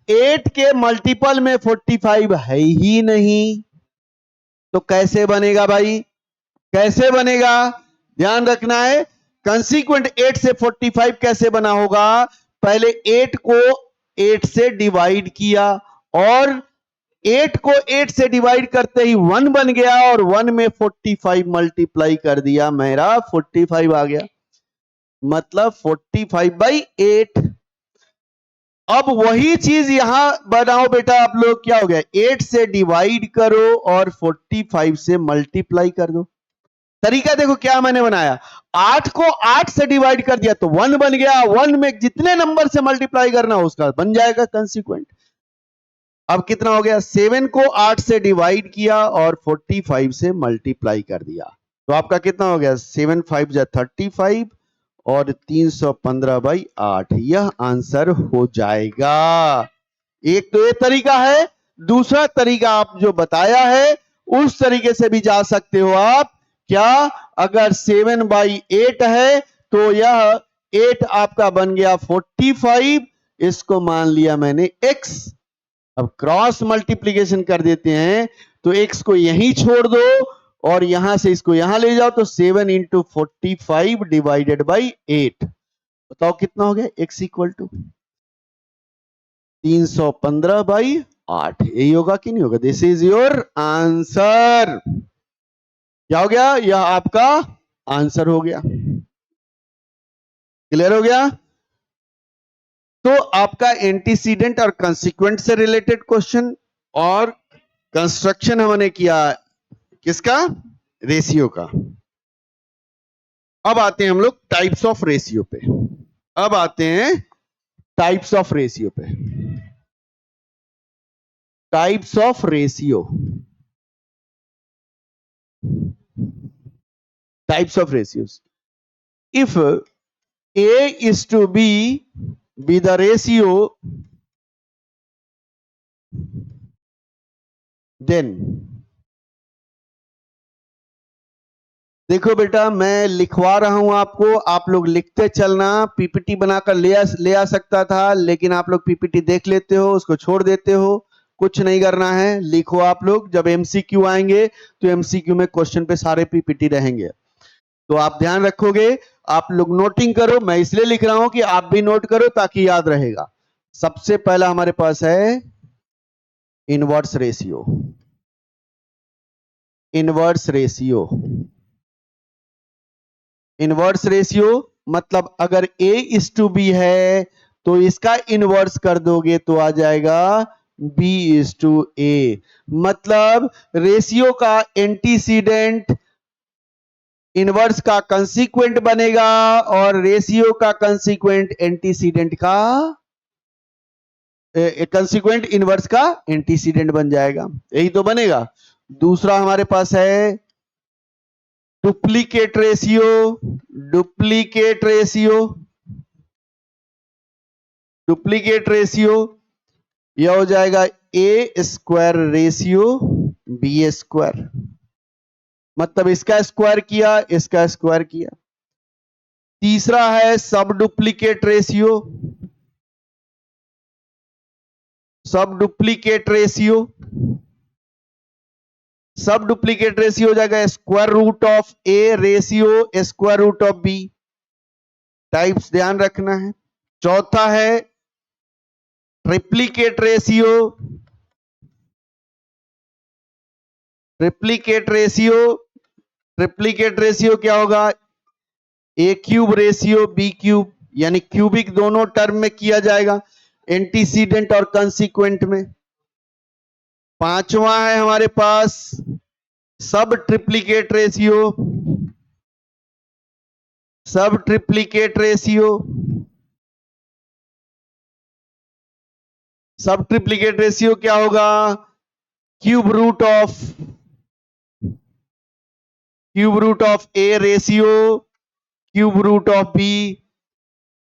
S1: 8 के मल्टीपल में 45 है ही नहीं, तो कैसे बनेगा भाई? कैसे बनेगा? ध्यान रखना है। कंसीक्वेंट 8 से 45 कैसे बना होगा? पहले 8 को 8 से डिवाइड किया और 8 को 8 से डिवाइड करते ही 1 बन गया और 1 में 45 मल्टीप्लाई कर दिया, मेरा 45 आ गया। मतलब 45/8। अब वही चीज यहां बनाओ बेटा आप लोग। क्या हो गया? 8 से डिवाइड करो और 45 से मल्टीप्लाई कर दो। तरीका देखो क्या मैंने बनाया। 8 को 8 से डिवाइड कर दिया तो 1 बन गया। 1 में जितने नंबर से मल्टीप्लाई करना उसका बन जाएगा कंसीक्वेंट। अब कितना हो गया? 7 को 8 से डिवाइड किया और 45 से मल्टीप्लाई कर दिया, तो आपका कितना हो गया? 7 5 जा 35 और 315/8, यह आंसर हो जाएगा। एक तो ये तरीका है। दूसरा तरीका आप जो बताया है उस तरीके से भी जा सकते हो आप। क्या? अगर 7/8 है तो यह 8 आपका बन गया 45, इसको मान लिया मैंने x। अब क्रॉस मल्टीप्लीकेशन कर देते हैं तो x को यहीं छोड़ दो और यहां से इसको यहां ले जाओ, तो 7 × 45 डिवाइडेड बाई 8, बताओ कितना हो गया? x equal to 315/8। यही होगा कि नहीं होगा? This is your answer. क्या हो गया? यह आपका आंसर हो गया। क्लियर हो गया? तो आपका एंटीसीडेंट और कंसीक्वेंट से रिलेटेड क्वेश्चन और कंस्ट्रक्शन हमने किया किसका? रेशियो का। अब आते हैं हम लोग टाइप्स ऑफ रेशियो पे। अब आते हैं टाइप्स ऑफ रेशियो पे। Types of ratio. Types of ratios. If A is to be the ratio, then देखो बेटा मैं लिखवा रहा हूं आपको, आप लोग लिखते चलना। पीपीटी बनाकर ले आ सकता था, लेकिन आप लोग पीपीटी देख लेते हो, उसको छोड़ देते हो। कुछ नहीं करना है, लिखो आप लोग। जब एमसीक्यू आएंगे तो एमसीक्यू में क्वेश्चन पे सारे पीपीटी रहेंगे, तो आप ध्यान रखोगे। आप लोग नोटिंग करो, मैं इसलिए लिख रहा हूं कि आप भी नोट करो ताकि याद रहेगा। सबसे पहला हमारे पास है inverse ratio. Inverse ratio. Inverse ratio मतलब अगर A is to B है तो इसका इनवर्स कर दोगे तो आ जाएगा B is to A। मतलब रेशियो का एंटीसीडेंट इनवर्स का कंसीक्वेंट बनेगा और रेशियो का कंसीक्वेंट एंटीसीडेंट का कंसीक्वेंट इनवर्स का एंटीसीडेंट बन जाएगा। यही तो बनेगा। दूसरा हमारे पास है duplicate ratio. Duplicate ratio. Duplicate ratio यह हो जाएगा A² रेशियो B²। मतलब इसका स्क्वायर किया, इसका स्क्वायर किया। तीसरा है sub duplicate ratio. Sub duplicate ratio. Sub duplicate ratio हो जाएगा square root of A ratio square root of B। Types ध्यान रखना है। चौथा है triplicate ratio. Triplicate ratio. Triplicate ratio क्या होगा? A³ रेशियो B³, यानी क्यूबिक दोनों टर्म में किया जाएगा, एंटीसीडेंट और कंसीक्वेंट में। पांचवा है हमारे पास sub triplicate ratio. Sub triplicate ratio. Sub triplicate ratio क्या होगा? Cube root of cube root of a ratio cube root of b.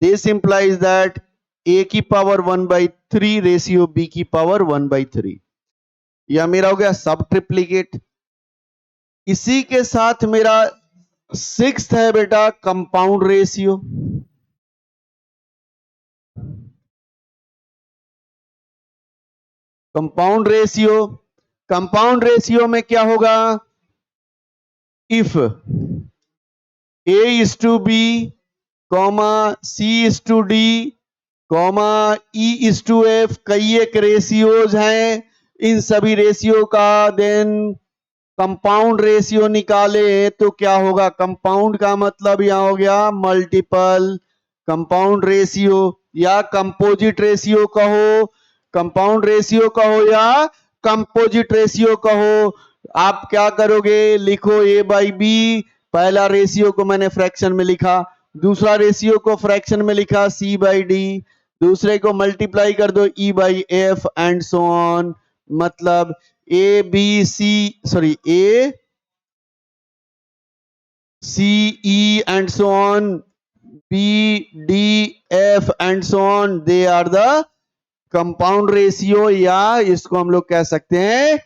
S1: This implies that a की पावर 1/3 रेशियो b की पावर 1/3. यह मेरा हो गया सब ट्रिप्लीकेट. इसी के साथ मेरा सिक्स्थ है बेटा कंपाउंड रेशियो. कंपाउंड रेशियो में क्या होगा? If a is to b, c is to d, e is to f, कई एक रेशियोज हैं. इन सभी रेशियो का देन कंपाउंड रेशियो निकाले तो क्या होगा? कंपाउंड का मतलब यहां हो गया मल्टीपल. कंपाउंड रेशियो या कंपोजिट रेशियो कहो, कंपाउंड रेशियो कहो या कंपोजिट रेशियो कहो. आप क्या करोगे? लिखो a बाई बी. पहला रेशियो को मैंने फ्रैक्शन में लिखा, दूसरा रेशियो को फ्रैक्शन में लिखा c बाई डी, दूसरे को मल्टीप्लाई कर दो e by F and so on. मतलब A B C A C E and so on, B D F and so on, they are the compound ratio, या इसको हम लोग कह सकते हैं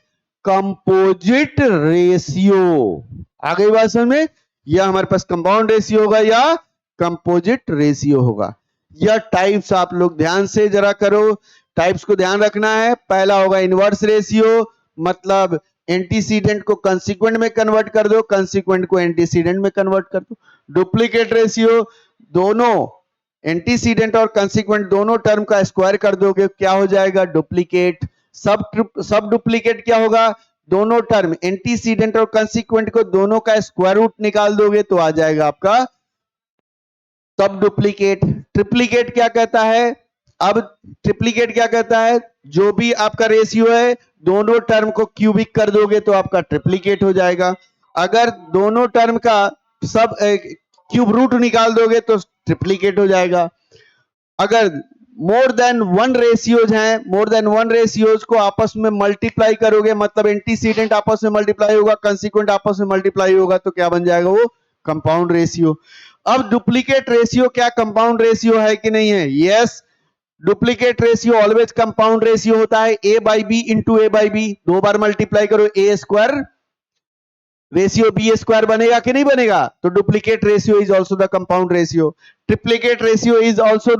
S1: कंपोजिट रेशियो. आ गई बात समझ में? यह हमारे पास कंपाउंड रेशियो होगा या कंपोजिट रेशियो होगा. यह टाइप्स आप लोग ध्यान से जरा करो, टाइप्स को ध्यान रखना है. पहला होगा इनवर्स रेशियो, मतलब एंटीसीडेंट को कंसीक्वेंट में कन्वर्ट कर दो, कंसीक्वेंट को एंटीसीडेंट में कन्वर्ट कर दो. डुप्लीकेट रेशियो, दोनों एंटीसीडेंट और कंसीक्वेंट दोनों टर्म का स्क्वायर कर दोगे, क्या हो जाएगा? डुप्लीकेट. सब डुप्लीकेट क्या होगा? दोनों टर्म एंटीसीडेंट और कंसीक्वेंट को दोनों का स्क्वायर रूट निकाल दोगे तो आ जाएगा आपका सब डुप्लीकेट. ट्रिप्लीकेट क्या कहता है? अब ट्रिप्लीकेट क्या कहता है? जो भी आपका रेशियो है दोनों टर्म को क्यूबिक कर दोगे तो आपका ट्रिप्लीकेट हो जाएगा. अगर दोनों टर्म का सब क्यूब रूट निकाल दोगे तो ट्रिप्लीकेट हो जाएगा. अगर मोर देन वन रेशियोज हैं, मोर देन वन रेशियोज को आपस में मल्टीप्लाई करोगे, मतलब एंटीसीडेंट आपस में मल्टीप्लाई होगा, कंसीक्वेंट आपस में मल्टीप्लाई होगा, तो क्या बन जाएगा? वो कंपाउंड रेशियो. अब डुप्लीकेट रेशियो क्या कंपाउंड रेशियो है कि नहीं है? Yes, duplicate ratio always compound ratio होता है. A by B into A by B, दो बार मल्टीप्लाई करो, A square ratio B square बनेगा कि नहीं बनेगा? तो duplicate ratio is also the compound ratio. Triplicate ratio is also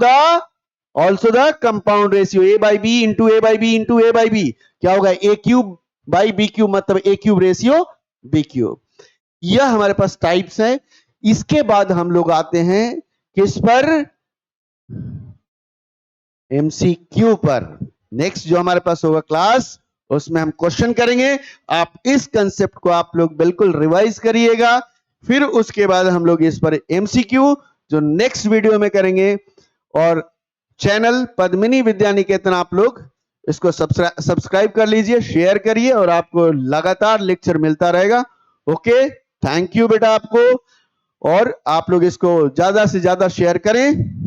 S1: the compound ratio. A by B into A by B into A by B क्या होगा? ए cube by B cube, मतलब ए cube ratio B cube. यह हमारे पास types है. इसके बाद हम लोग आते हैं किस पर? एमसीक्यू पर. नेक्स्ट जो हमारे पास होगा क्लास, उसमें हम क्वेश्चन करेंगे. आप इस कंसेप्ट को आप लोग बिल्कुल रिवाइज करिएगा. फिर उसके बाद हम लोग इस पर एमसीक्यू जो नेक्स्ट वीडियो में करेंगे. और चैनल पद्मिनी विद्या निकेतन आप लोग इसको सब्सक्राइब कर लीजिए, शेयर करिए, और आपको लगातार लेक्चर मिलता रहेगा. ओके, थैंक यू बेटा आपको. और आप लोग इसको ज्यादा से ज्यादा शेयर करें.